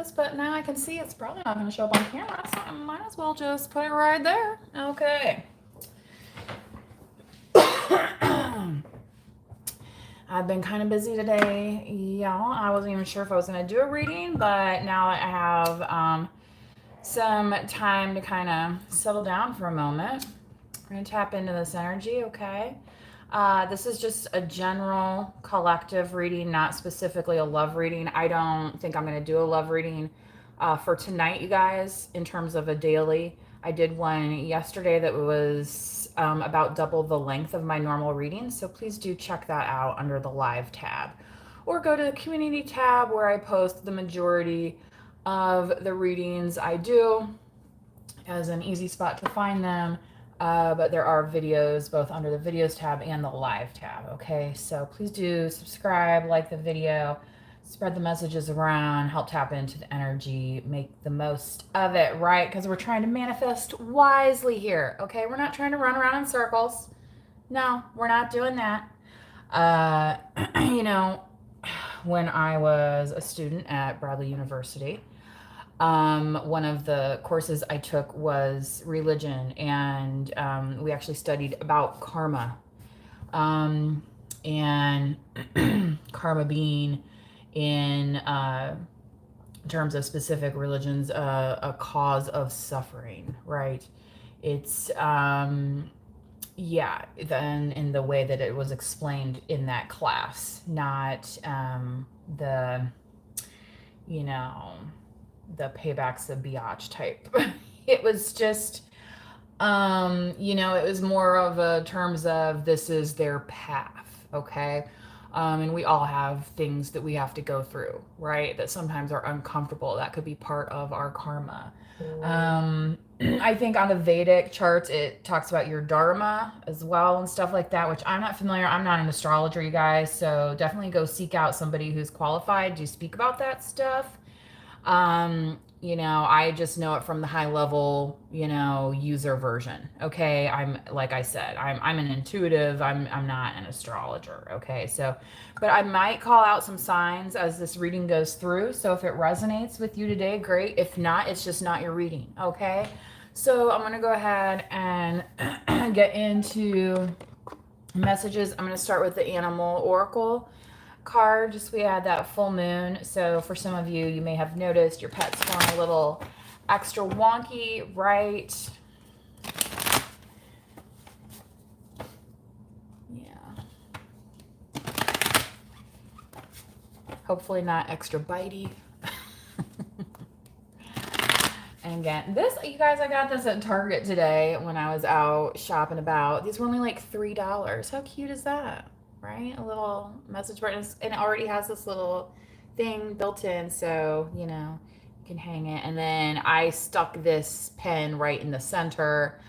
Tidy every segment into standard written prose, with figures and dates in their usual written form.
this, but now I can see it's probably not going to show up on camera, so I might as well just put it right there. Okay. I've been kind of busy today, y'all. I wasn't even sure if I was going to do a reading, but now I have some time to kind of settle down for a moment. We're going to tap into this energy, okay? This is just a general collective reading, not specifically a love reading. I don't think I'm going to do a love reading for tonight, you guys, in terms of a daily. I did one yesterday that was about double the length of my normal reading, so please do check that out under the live tab. Or go to the community tab where I post the majority of the readings I do as an easy spot to find them. But there are videos both under the videos tab and the live tab, okay? So please do subscribe, like the video, spread the messages around, help tap into the energy, make the most of it, right? Because we're trying to manifest wisely here, okay? We're not trying to run around in circles. No, we're not doing that. You know, when I was a student at Bradley University, one of the courses I took was religion, and we actually studied about karma, and karma being in terms of specific religions a cause of suffering, right? It's yeah, then in the way that it was explained in that class, not the, you know, the paybacks of biatch type. It was just, you know, it was more of a terms of this is their path, okay? And we all have things that we have to go through, right? That sometimes are uncomfortable. That could be part of our karma. I think on the Vedic charts, it talks about your dharma as well and stuff like that, which I'm not familiar. I'm not an astrologer, you guys, so definitely go seek out somebody who's qualified to speak about that stuff. You know, I just know it from the high level, you know, user version. Okay. I'm, like I said, I'm an intuitive. I'm not an astrologer. Okay. So, but I might call out some signs as this reading goes through. So if it resonates with you today, great. If not, it's just not your reading. Okay. So I'm going to go ahead and get into messages. I'm going to start with the animal oracle card. Just we had that full moon, so for some of you, you may have noticed your pet's going a little extra wonky, right? Yeah, hopefully not extra bitey. And again, this, you guys, I got this at Target today when I was out shopping about. These were only like $3. How cute is that? Right? A little message board, and it already has this little thing built in, so you know you can hang it. And then I stuck this pen right in the center.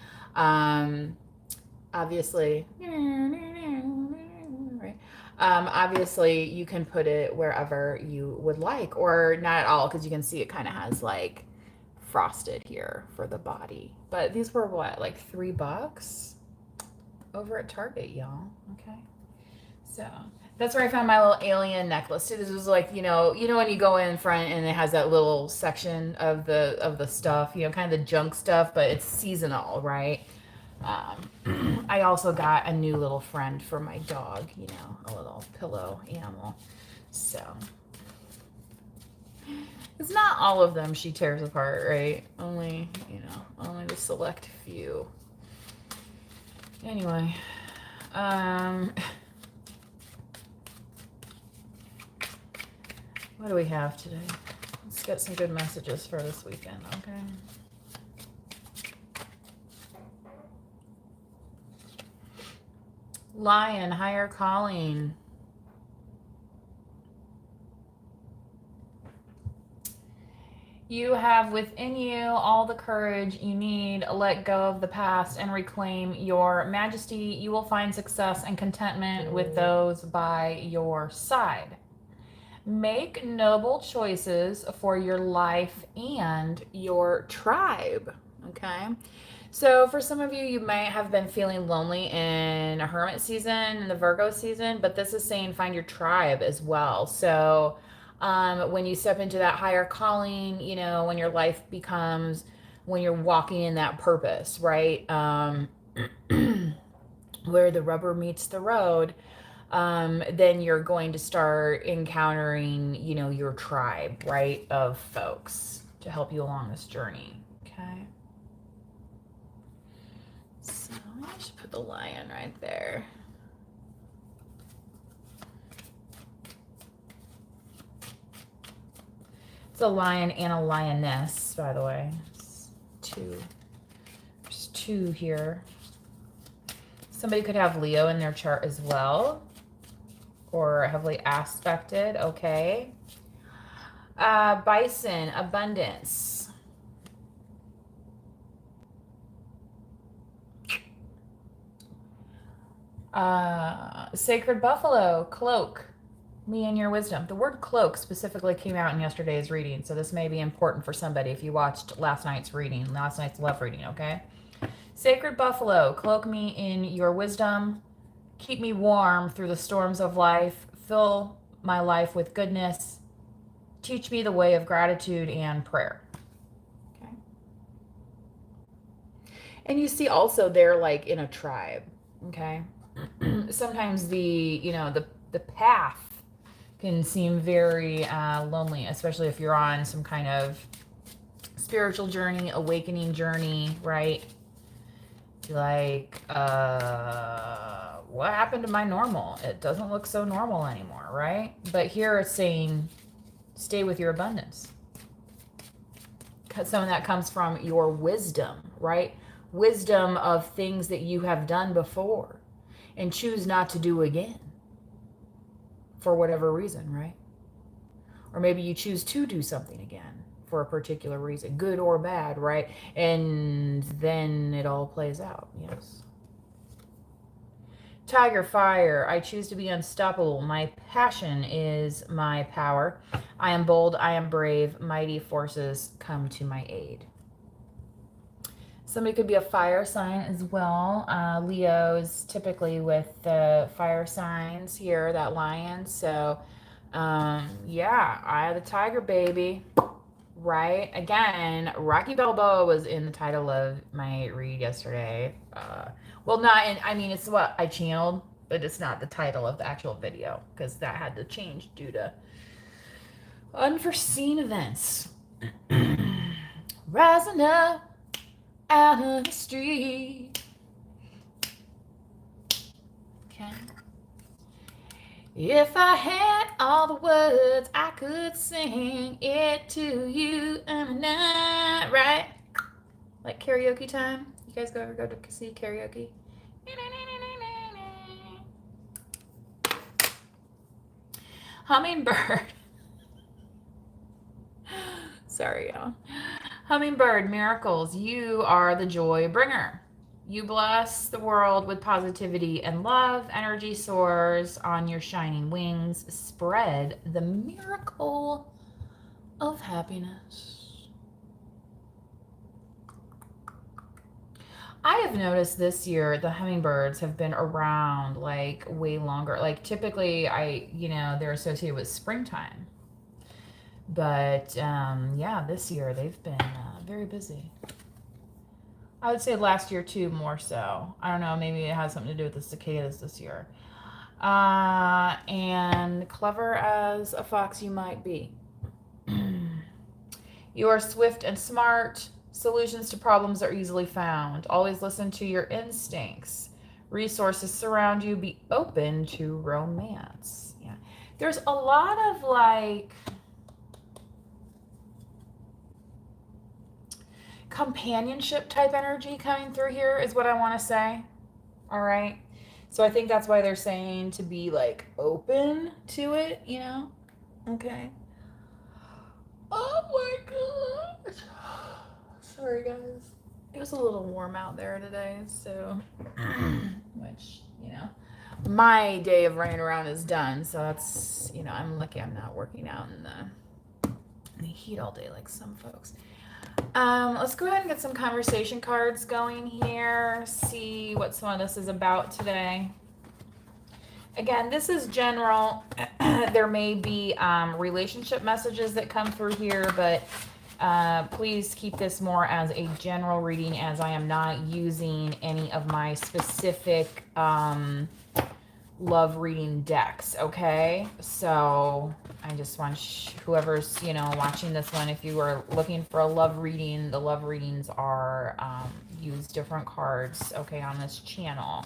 Obviously, right? Obviously, you can put it wherever you would like, or not at all, because you can see it kind of has like frosted here for the body. But these were what, like $3 over at Target, y'all. Okay. So that's where I found my little alien necklace too. This was like, you know when you go in front and it has that little section of the stuff, you know, kind of the junk stuff, but it's seasonal, right? I also got a new little friend for my dog, you know, a little pillow animal. So it's not all of them she tears apart, right? Only, you know, only the select few. Anyway, what do we have today? Let's get some good messages for this weekend, okay? Lion, higher calling. You have within you all the courage you need. Let go of the past and reclaim your majesty. You will find success and contentment with those by your side. Make noble choices for your life and your tribe. Okay. So for some of you, you might have been feeling lonely in a hermit season, in the Virgo season, but this is saying find your tribe as well. So when you step into that higher calling, you know, when your life becomes, when you're walking in that purpose, right? Where the rubber meets the road, then you're going to start encountering, you know, your tribe, right, of folks to help you along this journey. Okay. So I should put the lion right there. It's a lion and a lioness, by the way. It's two. There's two here. Somebody could have Leo in their chart as well, or heavily aspected. Okay. Bison, abundance. Sacred buffalo, cloak. Me and your wisdom. The word cloak specifically came out in yesterday's reading, so this may be important for somebody if you watched last night's reading, last night's love reading, okay? Sacred buffalo, cloak me in your wisdom. Keep me warm through the storms of life. Fill my life with goodness. Teach me the way of gratitude and prayer. Okay. And you see also they're like in a tribe, okay? Sometimes the, you know, the path can seem very lonely, especially if you're on some kind of spiritual journey, awakening journey, right? Like, what happened to my normal? It doesn't look so normal anymore, right? But here it's saying, stay with your abundance. Because some of that comes from your wisdom, right? Wisdom of things that you have done before and choose not to do again for whatever reason, right? Or maybe you choose to do something again for a particular reason, good or bad, right? And then it all plays out, yes. Tiger fire, I choose to be unstoppable. My passion is my power. I am bold, I am brave. Mighty forces come to my aid. Somebody could be a fire sign as well. Leo's typically with the fire signs here, that lion. So, yeah, Eye of the Tiger, baby. Right? Again, Rocky Balboa was in the title of my read yesterday. Well, not in, I mean, it's what I channeled, but it's not the title of the actual video because that had to change due to unforeseen events. Rising up out of the street. Okay. If I had all the words, I could sing it to you every night, right? Like karaoke time. You guys ever go to see karaoke? Hummingbird. Sorry, y'all. Hummingbird, miracles. You are the joy bringer. You bless the world with positivity and love. Energy soars on your shining wings. Spread the miracle of happiness. I have noticed this year the hummingbirds have been around like way longer. Like typically they're associated with springtime. But yeah, this year they've been very busy. I would say last year too, more so. I don't know, maybe it has something to do with the cicadas this year. And clever as a fox you might be. You are swift and smart. Solutions to problems are easily found. Always listen to your instincts. Resources surround you. Be open to romance. Yeah. There's a lot of like companionship type energy coming through here is what I want to say. All right. So I think that's why they're saying to be like open to it, you know? Okay. Oh my gosh. Sorry guys. It was a little warm out there today, so which, my day of running around is done. So that's, I'm lucky I'm not working out in the heat all day like some folks. Let's go ahead and get some conversation cards going here. See what some of this is about today. Again, this is general. there may be relationship messages that come through here, but please keep this more as a general reading, as I am not using any of my specific love reading decks, okay? So I just want whoever's, watching this one, if you are looking for a love reading, the love readings are use different cards, okay, on this channel.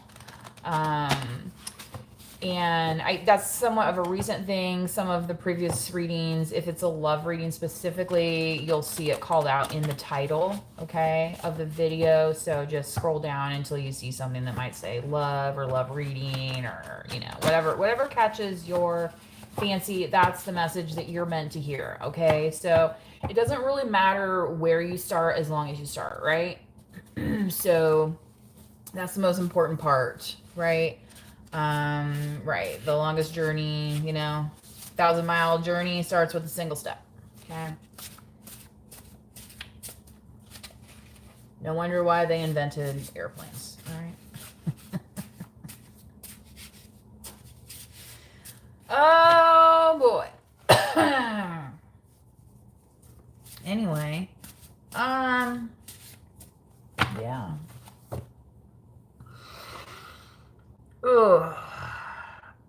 And that's somewhat of a recent thing. Some of the previous readings, if it's a love reading specifically, you'll see it called out in the title, okay, of the video. So just scroll down until you see something that might say love or love reading, or, whatever catches your fancy. That's the message that you're meant to hear, okay? So it doesn't really matter where you start as long as you start, right? So that's the most important part, right? Right. The longest journey, 1,000-mile journey starts with a single step. Okay. No wonder why they invented airplanes. All right. Oh boy. Anyway, yeah. Ugh.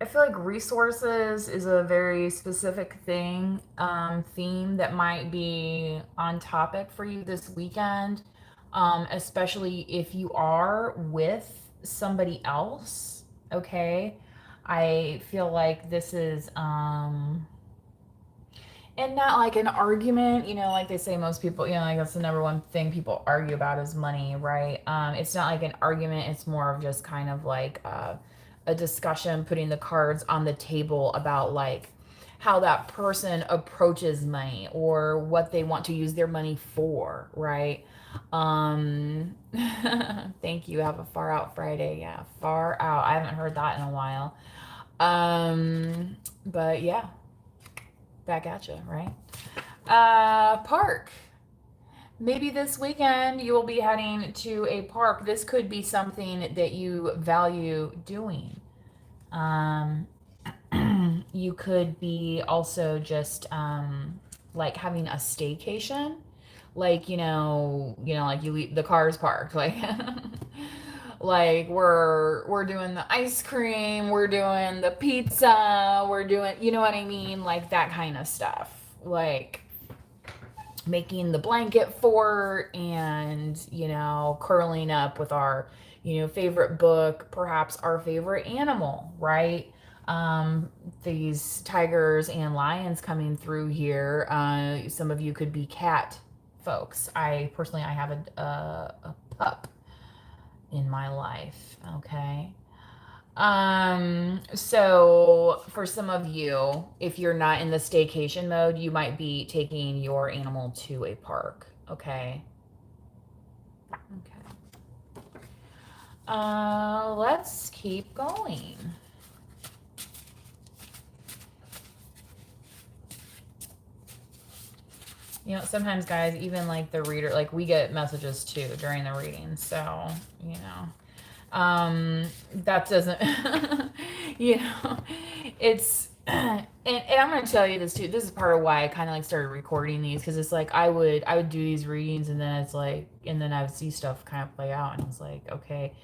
I feel like resources is a very specific theme that might be on topic for you this weekend, especially if you are with somebody else, okay? I feel like this is, and not like an argument, like they say most people, like that's the number one thing people argue about is money, right? It's not like an argument, it's more of just kind of like a discussion, putting the cards on the table about like how that person approaches money or what they want to use their money for, right? Thank you. Have a far out Friday. Yeah, far out. I haven't heard that in a while. But yeah, back at you, right? Park. Maybe this weekend you will be heading to a park. This could be something that you value doing. You could be also just like having a staycation, like like you leave the car's parked, like like we're doing the ice cream, we're doing the pizza, we're doing, you know what I mean, like that kind of stuff, like making the blanket fort and curling up with our favorite book, perhaps our favorite animal, right? These tigers and lions coming through here, some of you could be cat folks. I personally have a pup in my life, okay? So for some of you, if you're not in the staycation mode, you might be taking your animal to a park, okay? Okay. Let's keep going. Sometimes guys, even like the reader, like we get messages too during the reading, so that doesn't it's and I'm gonna tell you this too, this is part of why I kind of like started recording these, because it's like I would do these readings and then it's like, and then I would see stuff kind of play out and it's like, okay,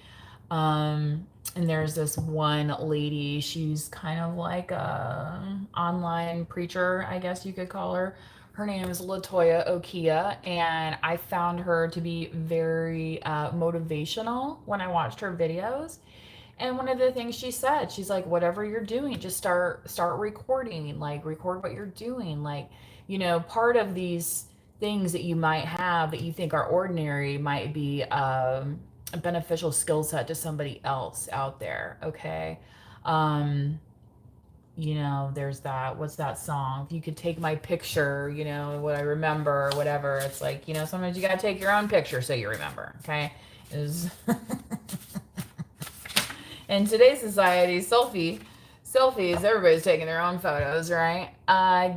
and there's this one lady, she's kind of like a online preacher, I guess you could call her. Her name is Latoya Okia, and I found her to be very motivational when I watched her videos. And one of the things she said, she's like, whatever you're doing, just start recording, like record what you're doing. Like, part of these things that you might have that you think are ordinary might be a beneficial skill set to somebody else out there, okay? There's that, what's that song? If you could take my picture, what I remember or whatever. It's like, sometimes you got to take your own picture so you remember, okay? In today's society, selfies, everybody's taking their own photos, right?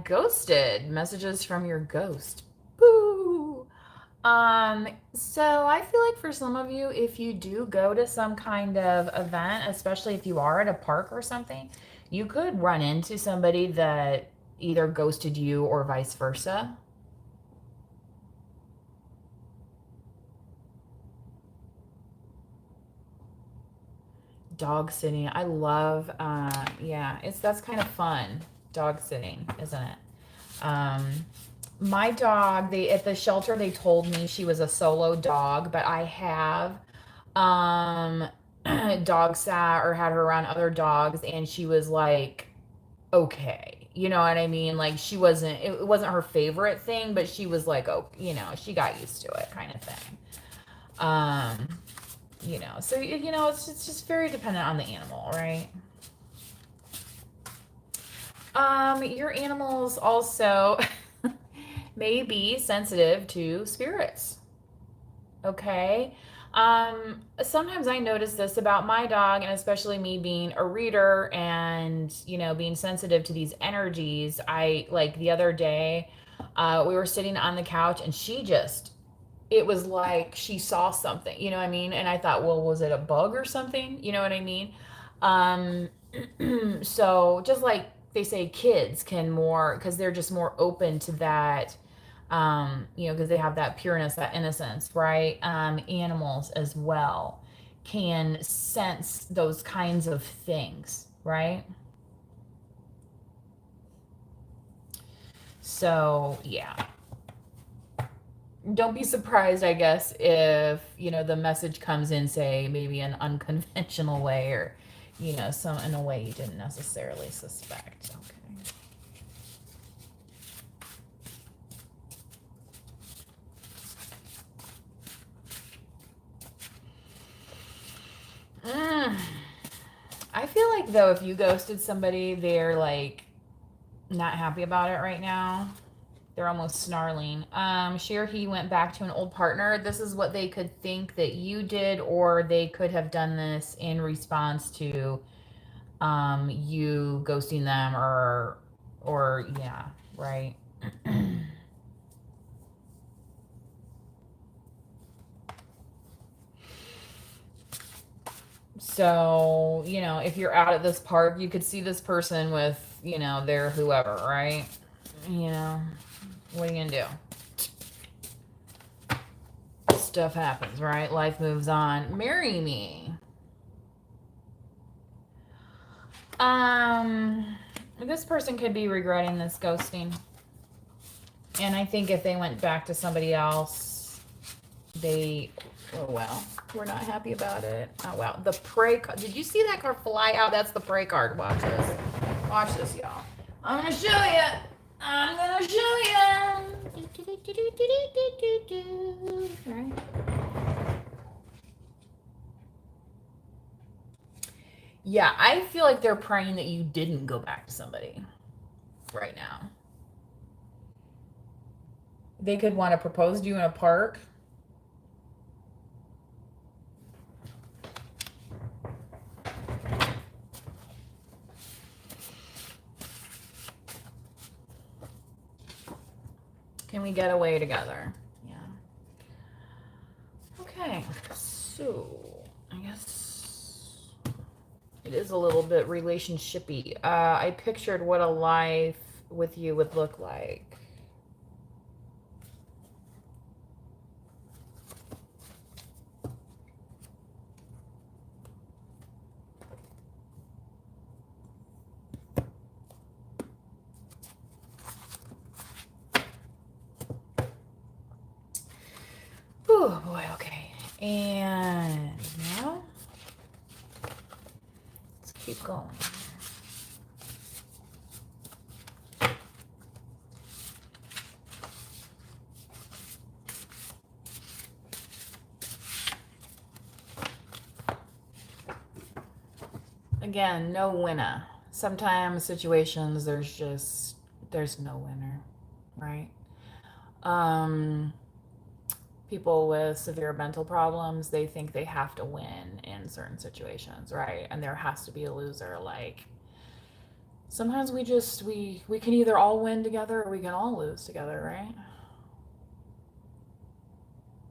Ghosted, messages from your ghost. Boo! So I feel like for some of you, if you do go to some kind of event, especially if you are at a park or something, You could run into somebody that either ghosted you or vice versa. Dog sitting. I love, yeah, that's kind of fun. Dog sitting, isn't it? Um, my dog, they at the shelter they told me she was a solo dog, but I have um dog sat or had her around other dogs, and she was like okay. You know what I mean? Like she wasn't it wasn't her favorite thing, but she was like, oh, she got used to it kind of thing. Um, so it's just very dependent on the animal, right? Your animals also may be sensitive to spirits. Okay. Sometimes I notice this about my dog, and especially me being a reader and, being sensitive to these energies. I like the other day, we were sitting on the couch and it was like she saw something, you know what I mean? And I thought, well, was it a bug or something? You know what I mean? Um, so just like they say, kids can more, because they're just more open to that, because they have that pureness, that innocence, right? Animals as well can sense those kinds of things, right? So, yeah. Don't be surprised, I guess, if, the message comes in, say, maybe an unconventional way or, some in a way you didn't necessarily suspect. Okay. I feel like, though, if you ghosted somebody, they're like not happy about it right now. They're almost snarling. She or he went back to an old partner. This is what they could think that you did, or they could have done this in response to you ghosting them, or yeah, right. So, if you're out at this park, you could see this person with, their whoever, right? What are you gonna do? Stuff happens, right? Life moves on. Marry me. This person could be regretting this ghosting. And I think if they went back to somebody else, we're not happy about it. Oh, wow. The pray card. Did you see that card fly out? That's the pray card. Watch this. Watch this, y'all. I'm going to show you. I'm going to show you. Right. Yeah, I feel like they're praying that you didn't go back to somebody right now. They could want to propose to you in a park. Can we get away together? Yeah. Okay, so I guess it is a little bit relationshipy. I pictured what a life with you would look like. Oh boy, okay. And now let's keep going. Again, no winner. Sometimes situations there's no winner, right? People with severe mental problems, they think they have to win in certain situations, right? And there has to be a loser. Like sometimes we can either all win together or we can all lose together, right?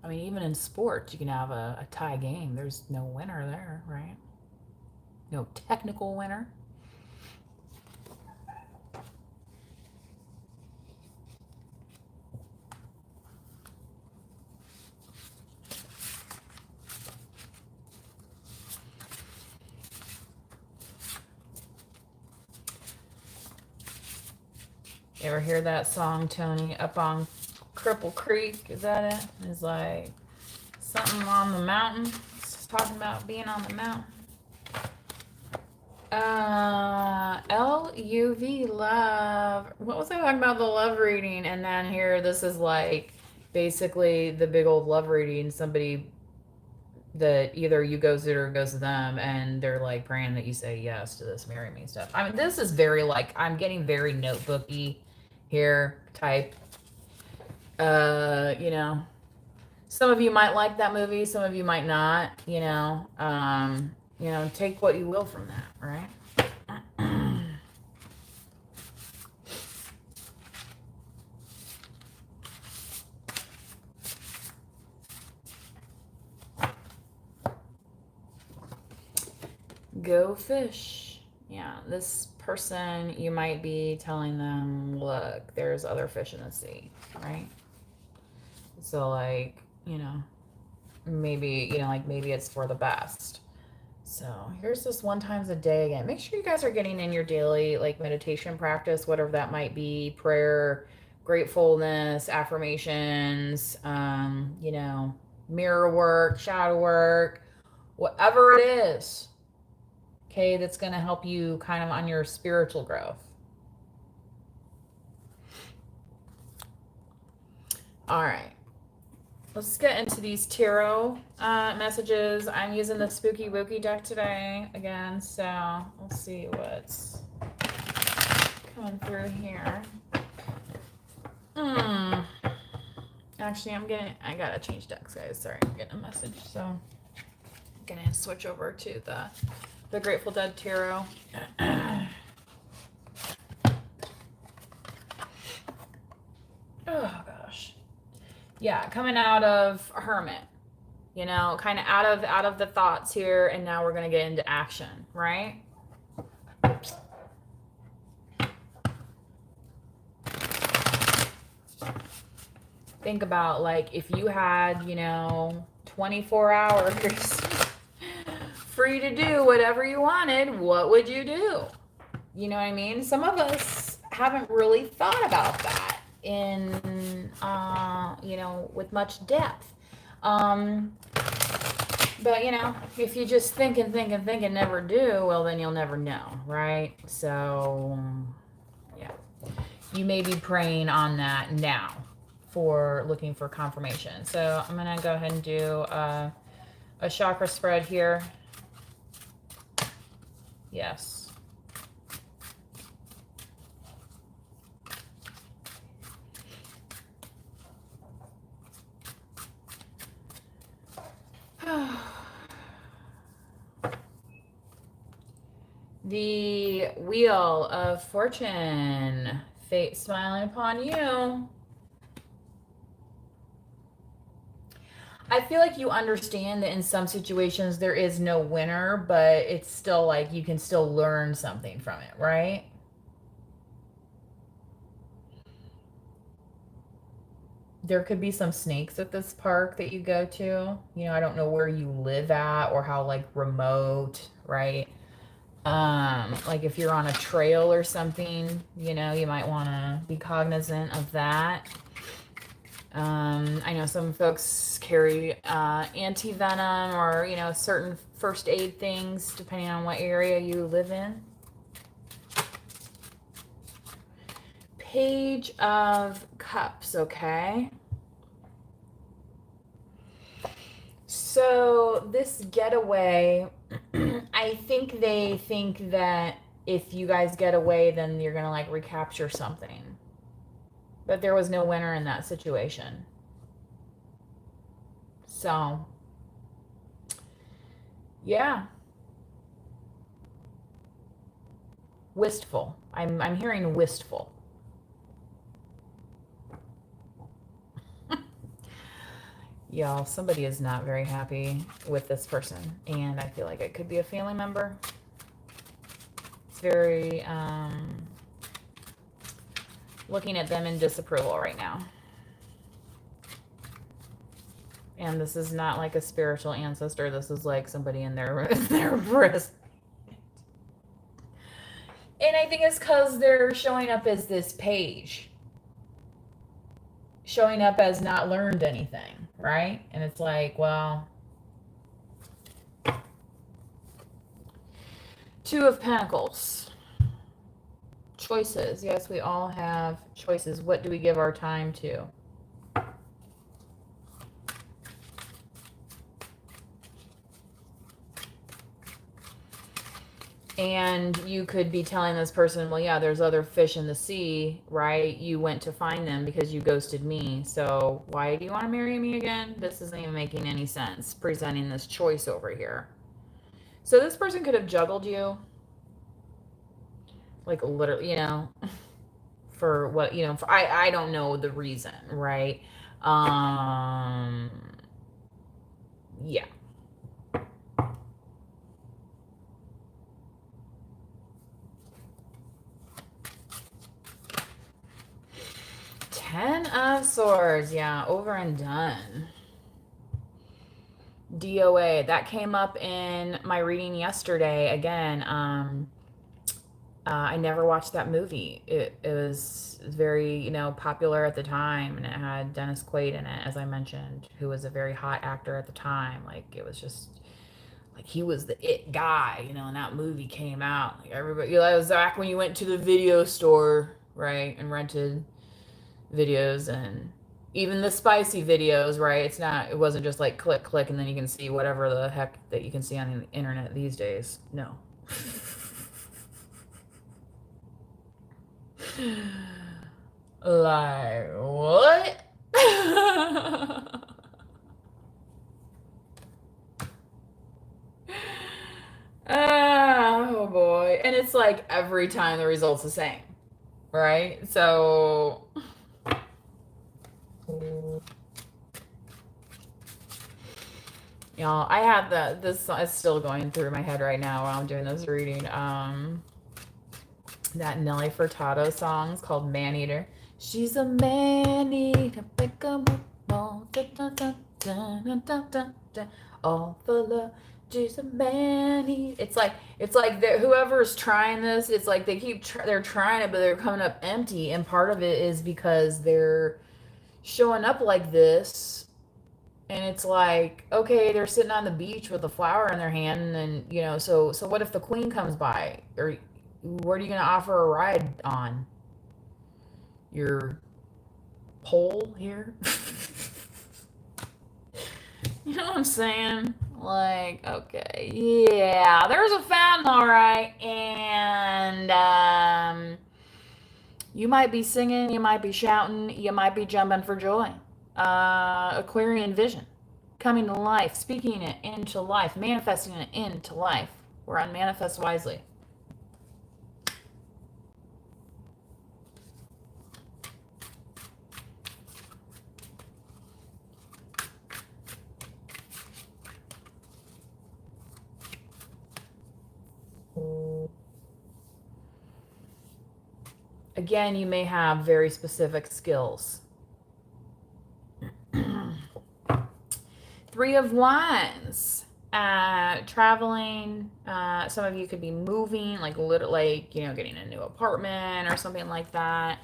I mean, even in sports, you can have a tie game. There's no winner there, right? No technical winner. You ever hear that song, Tony? Up on Cripple Creek, is that it? It's like something on the mountain. It's talking about being on the mountain. LUV, love. What was I talking about? The love reading. And then here, this is like basically the big old love reading. Somebody that either you goes to or goes to them, and they're like praying that you say yes to this marry me stuff. I mean, this is very like, I'm getting very notebooky here type. You know, some of you might like that movie, some of you might not, you know, take what you will from that, right? Go fish. Yeah, this person, you might be telling them, look, there's other fish in the sea, right? So like, maybe, like maybe it's for the best. So here's this 1 times a day again. Make sure you guys are getting in your daily like meditation practice, whatever that might be, prayer, gratefulness, affirmations, mirror work, shadow work, whatever it is, okay, that's going to help you kind of on your spiritual growth. All right. Let's get into these tarot messages. I'm using the Spooky Wookie deck today again, so we'll see what's coming through here. Actually, I gotta change decks, guys. Sorry, I'm getting a message, so I'm gonna switch over to the Grateful Dead tarot. Oh gosh. Yeah, coming out of Hermit, kind of out of the thoughts here, and now we're going to get into action, right? Think about like if you had, 24 hours free to do whatever you wanted, what would you do? You know what I mean? Some of us haven't really thought about that in with much depth, but if you just think and never do, well, then you'll never know, right? So yeah, you may be praying on that now for looking for confirmation. So I'm gonna go ahead and do a chakra spread here. Yes. The Wheel of Fortune, fate smiling upon you. I feel like you understand that in some situations there is no winner, but it's still like you can still learn something from it, right? There could be some snakes at this park that you go to. I don't know where you live at or how like remote, right? Like if you're on a trail or something, you might want to be cognizant of that. I know some folks carry anti-venom or, certain first aid things depending on what area you live in. Page of Cups, okay? So this getaway, I think they think that if you guys get away, then you're going to like recapture something. But there was no winner in that situation. So, yeah. Wistful. I'm hearing wistful. Y'all, somebody is not very happy with this person, and I feel like it could be a family member. It's very, looking at them in disapproval right now. And this is not like a spiritual ancestor. This is like somebody in their wrist. And I think it's because they're showing up as this page, showing up as not learned anything, right? And it's like, well, Two of Pentacles. Choices. Yes, we all have choices. What do we give our time to? And you could be telling this person, well, yeah, there's other fish in the sea, right? You went to find them because you ghosted me. So why do you want to marry me again? This isn't even making any sense, presenting this choice over here. So this person could have juggled you. Like literally, for what, for, I don't know the reason, right? Yeah. Ten of Swords. Yeah, over and done. DOA. That came up in my reading yesterday. Again, I never watched that movie. It was very, popular at the time, and it had Dennis Quaid in it, as I mentioned, who was a very hot actor at the time. Like, it was just, like, he was the it guy, and that movie came out. Like, everybody, it was back when you went to the video store, right, and rented videos, and even the spicy videos, right? It wasn't just like click, click, and then you can see whatever the heck that you can see on the internet these days. No. Like, what? Oh boy. And it's like every time the result's the same, right? So I have this is still going through my head right now while I'm doing this reading. That Nelly Furtado song is called Man Eater. She's a man eater, pick 'em up all, all for love. She's a man eater. It's like whoever's trying this, it's like they're trying it, but they're coming up empty. And part of it is because they're showing up like this. And it's like, okay, they're sitting on the beach with a flower in their hand, and so what if the queen comes by? Or what are you going to offer a ride on? Your pole here? You know what I'm saying? Like, okay, yeah, there's a fountain, all right, and you might be singing, you might be shouting, you might be jumping for joy. Aquarian vision, coming to life, speaking it into life, manifesting it into life. We're on Manifest Wisely. Again, you may have very specific skills. Three of Wands. Traveling. Some of you could be moving, like getting a new apartment or something like that.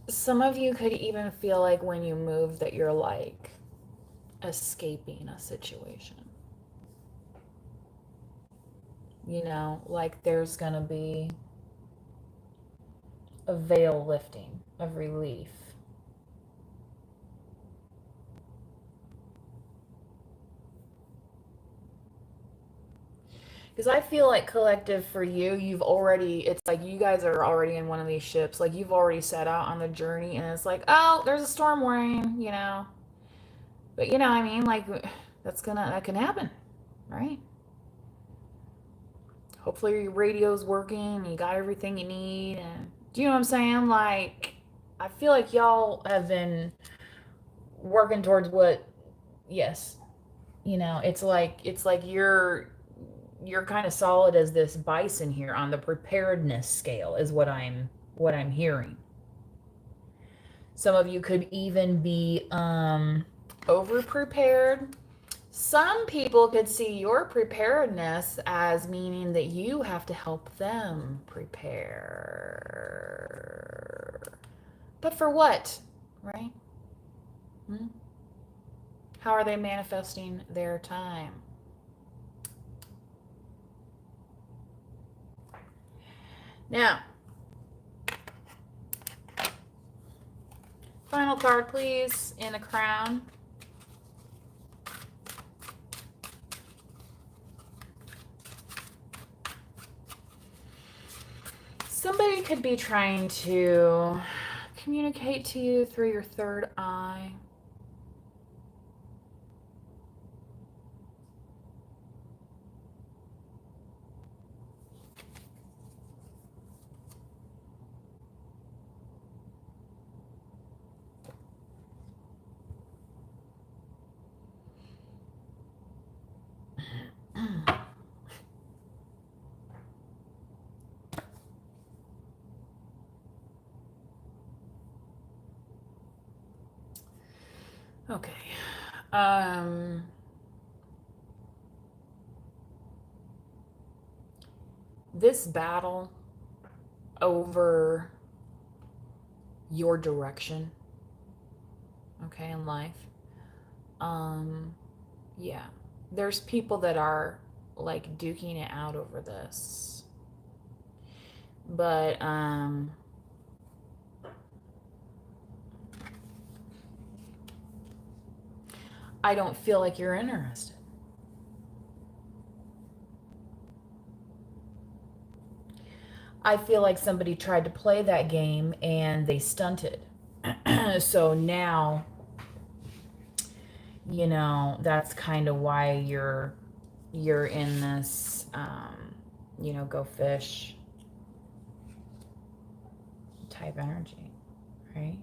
Some of you could even feel like when you move that you're like escaping a situation. Like there's going to be a veil lifting of relief. Because I feel like collective for you, it's like you guys are already in one of these ships. Like you've already set out on the journey and it's like, oh, there's a storm warning, But I mean, like that can happen, right? Hopefully your radio's working, you got everything you need. And do you know what I'm saying? Like, I feel like y'all have been working towards yes. It's like you're kind of solid as this bison here on the preparedness scale is what I'm hearing. Some of you could even be over prepared. Some people could see your preparedness as meaning that you have to help them prepare. But for what? Right? Hmm? How are they manifesting their time? Now, final card, please, in the crown. Somebody could be trying to communicate to you through your third eye. Okay. This battle over your direction, okay, in life. Yeah. There's people that are like duking it out over this. But I don't feel like you're interested. I feel like somebody tried to play that game and they stunted. So now, you know, that's kind of why you're in this you know, go fish type energy, right?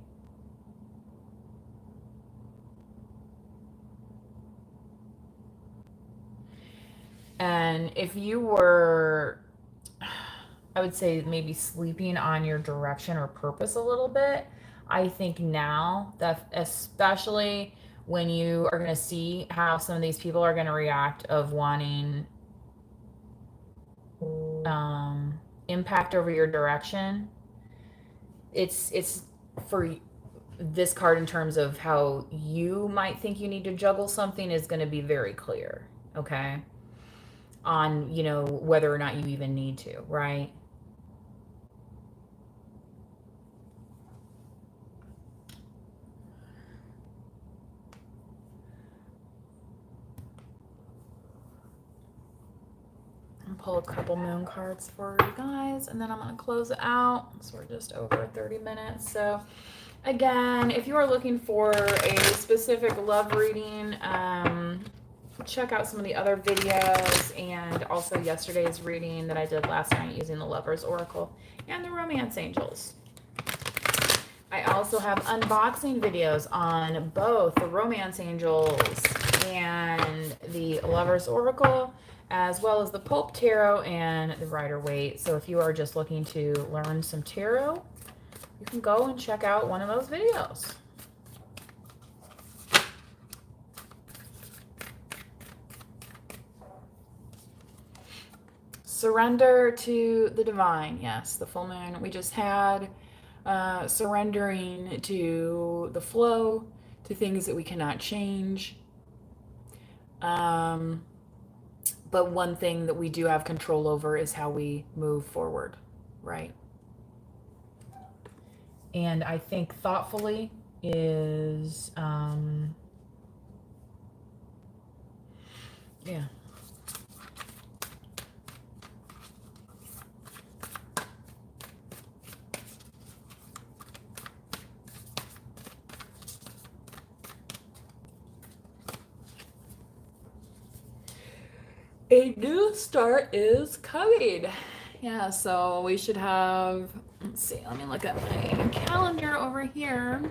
And if you were, I would say, maybe sleeping on your direction or purpose a little bit, I think now that, especially when you are going to see how some of these people are going to react of wanting impact over your direction, it's for this card in terms of how you might think you need to juggle something is going to be very clear, okay? On, you know, whether or not you even need to, right? I'll pull a couple moon cards for you guys, and then I'm going to close it out. So we're just over 30 minutes. So again, if you are looking for a specific love reading, check out some of the other videos and also yesterday's reading that I did last night using the Lover's Oracle and the Romance Angels. I also have unboxing videos on both the Romance Angels and the Lover's Oracle, as well as the Pope Tarot and the Rider-Waite. So if you are just looking to learn some tarot, you can go and check out one of those videos. Surrender to the divine. Yes, the full moon we just had. Surrendering to the flow, to things that we cannot change. But one thing that we do have control over is how we move forward, right? And I think thoughtfully is, yeah. A new start is coming. Yeah, so we should have, let's see, let me look at my calendar over here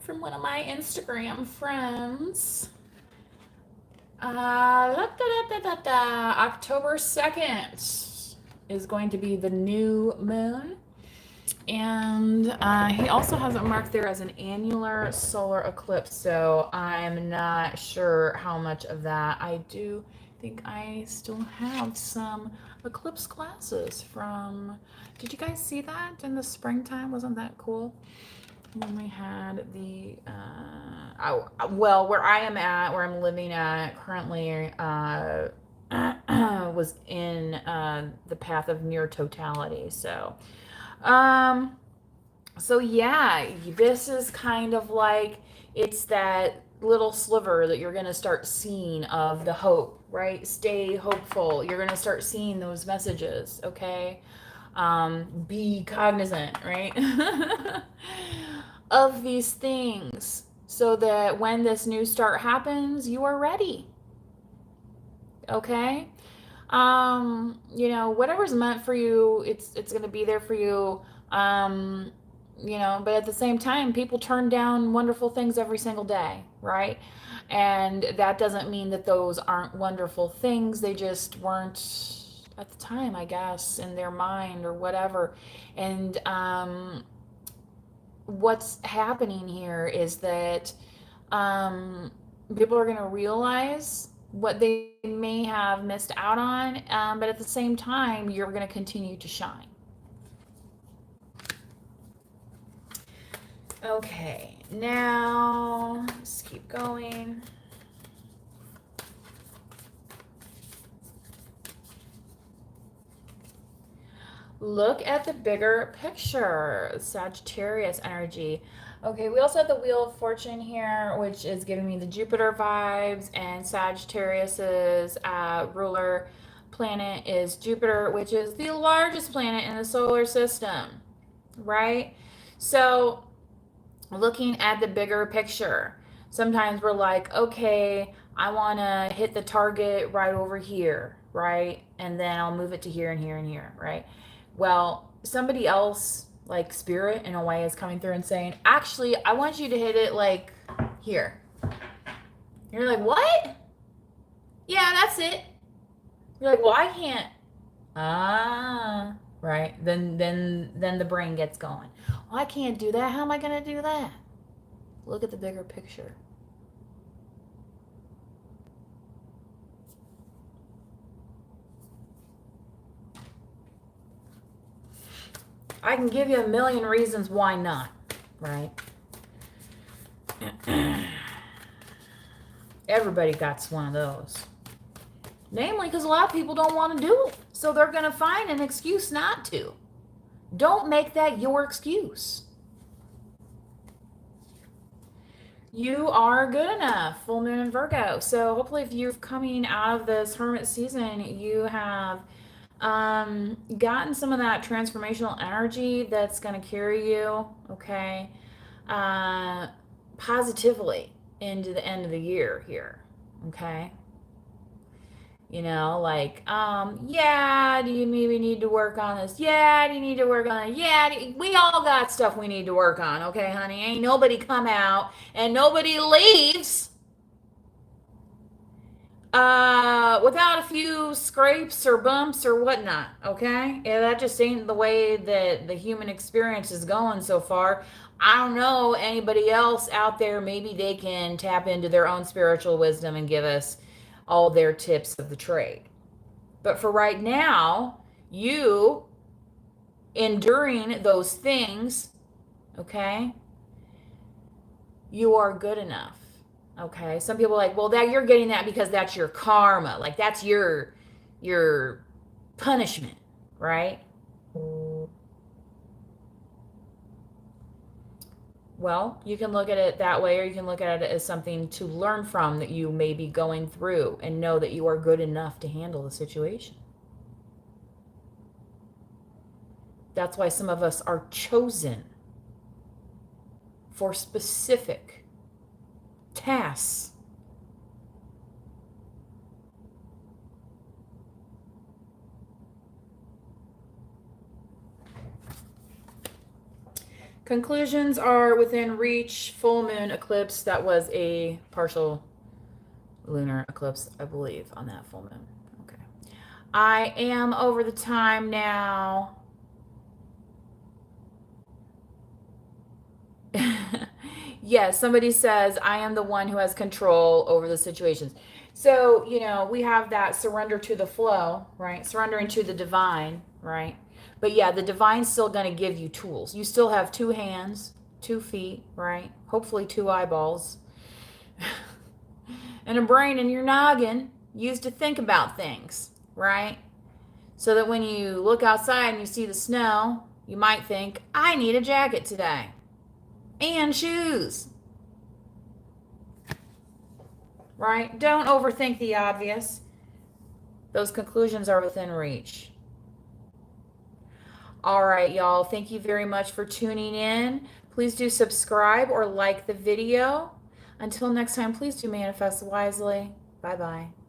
from one of my Instagram friends. October 2nd is going to be the new moon. And he also has it marked there as an annular solar eclipse. So I'm not sure how much of that. I do think I still have some eclipse glasses from. Did you guys see that in the springtime? Wasn't that cool? When we had the well, where I am at, where I'm living at currently, was in the path of near totality. Um, so yeah, this is kind of like it's that little sliver that you're going to start seeing of the hope, right? Stay hopeful. You're going to start seeing those messages, okay? Be cognizant, right? of these things so that when this new start happens, you are ready, okay? You know, whatever's meant for you, it's going to be there for you. Um, you know, but at the same time, people turn down wonderful things every single day, right? And that doesn't mean that those aren't wonderful things. They just weren't at the time, I guess, in their mind or whatever. And what's happening here is that people are going to realize what they may have missed out on, but at the same time, you're going to continue to shine. Okay, now let's keep going. Look at the bigger picture, Sagittarius energy. Okay, we also have the Wheel of Fortune here, which is giving me the Jupiter vibes, and Sagittarius's ruler planet is Jupiter, which is the largest planet in the solar system, right? So, looking at the bigger picture, sometimes we're like, okay, I want to hit the target right over here, right? And then I'll move it to here and here and here, right? Well, somebody else, like spirit in a way, is coming through and saying, actually, I want you to hit it like here. You're like, what? Yeah, that's it. You're like, well, I can't. Ah, right. Then the brain gets going. Well, I can't do that. How am I going to do that? Look at the bigger picture. I can give you a million reasons why not, right? Everybody got one of those. Namely, because a lot of people don't want to do it. So they're going to find an excuse not to. Don't make that your excuse. You are good enough, full moon in Virgo. So hopefully if you're coming out of this hermit season, you have gotten some of that transformational energy that's going to carry you, okay, positively into the end of the year here, okay? You know, like, yeah, do you maybe need to work on this? Yeah, do you need to work on it? Yeah, we all got stuff we need to work on, okay, honey? Ain't nobody come out and nobody leaves without a few scrapes or bumps or whatnot, okay? Yeah, that just ain't the way that the human experience is going so far. I don't know anybody else out there. Maybe they can tap into their own spiritual wisdom and give us all their tips of the trade. But for right now, you enduring those things, okay, you are good enough. Okay. Some people are like, well, that you're getting that because that's your karma. Like that's your punishment, right? Well, you can look at it that way, or you can look at it as something to learn from that you may be going through and know that you are good enough to handle the situation. That's why some of us are chosen for specific tasks. Conclusions are within reach. Full moon eclipse. That was a partial lunar eclipse, I believe, on that full moon. Okay. I am over the time now. Yes, somebody says, I am the one who has control over the situations. So, you know, we have that surrender to the flow, right? Surrendering to the divine, right? But yeah, the divine's still going to give you tools. You still have 2 hands, 2 feet, right? Hopefully 2 eyeballs, and a brain in your noggin used to think about things, right? So that when you look outside and you see the snow, you might think, I need a jacket today and shoes, right? Don't overthink the obvious. Those conclusions are within reach. All right, y'all. Thank you very much for tuning in. Please do subscribe or like the video. Until next time, please do manifest wisely. Bye-bye.